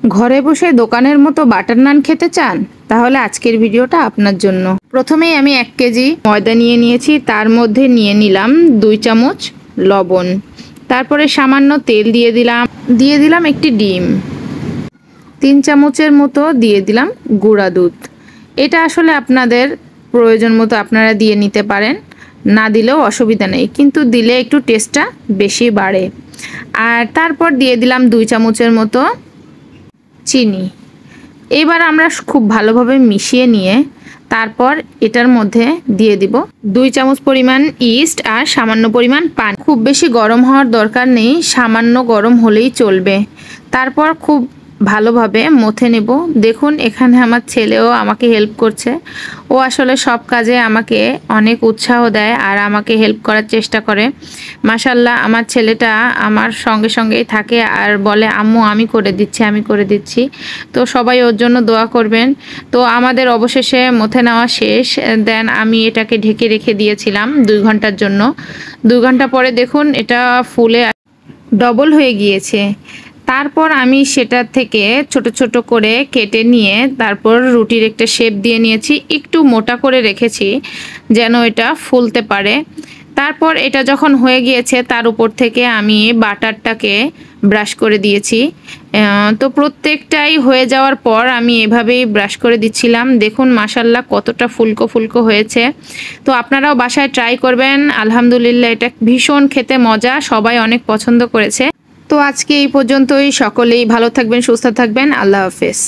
ঘরে বসে দোকানের মতো বাটার নান খেতে চান? তাহলে আজকের ভিডিওটা আপনার জন্য। প্রথমেই আমি 1 কেজি ময়দা নিয়ে নিয়েছি, তার মধ্যে নিয়ে নিলাম 2 চামচ লবণ, তারপরে সামান্য তেল দিয়ে দিলাম একটি ডিম, 3 চামচের মতো দিয়ে দিলাম গুঁড়া দুধ। এটা আসলে আপনাদের প্রয়োজন মতো আপনারা দিয়ে নিতে পারেন, না দিলেও অসুবিধা নেই, কিন্তু দিলে একটু টেস্টটা বেশি বাড়ে। আর তারপর দিয়ে দিলাম 2 চামচের মতো চিনি। এবার আমরা খুব ভালোভাবে মিশিয়ে নিয়ে তারপর এটার মধ্যে দিয়ে দিব 2 চামচ পরিমাণ ইস্ট আর সামান্য পরিমাণ পানি। খুব বেশি গরম হওয়ার দরকার নেই, সামান্য গরম হলেই চলবে। তারপর খুব ভালোভাবে মথে নেব। দেখুন এখানে আমার ছেলেও আমাকে হেল্প করছে। ও আসলে সব কাজে আমাকে অনেক উৎসাহ দেয় আর আমাকে হেল্প করার চেষ্টা করে। মাশাআল্লাহ, আমার ছেলেটা আমার সঙ্গে সঙ্গেই থাকে আর বলে আম্মু আমি করে দিচ্ছি। তো সবাই ওর জন্য দোয়া করবেন। তো আমাদের অবশেষে মথে নেওয়া শেষ। দেন আমি এটাকে ঢেকে রেখে দিয়েছিলাম 2 ঘন্টার জন্য। 2 ঘন্টা পরে দেখুন এটা ফুলে ডবল হয়ে গিয়েছে। তারপর আমি সেটা থেকে ছোট ছোট করে কেটে নিয়ে তারপর রুটির একটা শেপ দিয়ে নিয়েছি, একটু মোটা করে রেখেছি যেন এটা ফুলতে পারে। তারপর এটা যখন হয়ে গিয়েছে তার উপর থেকে আমি বাটারটাকে ব্রাশ করে দিয়েছি। তো প্রত্যেকটাই হয়ে যাওয়ার পর আমি এভাবেই ব্রাশ করে দিচ্ছিলাম। দেখুন মাশাআল্লাহ কতটা ফুলকো ফুলকো হয়েছে। তো আপনারাও বাসায় ট্রাই করবেন। আলহামদুলিল্লাহ এটা ভীষণ খেতে মজা, সবাই অনেক পছন্দ করেছে। তো আজকে এই পর্যন্তই। সকলেই ভালো থাকবেন, সুস্থ থাকবেন। আল্লাহ হাফেজ।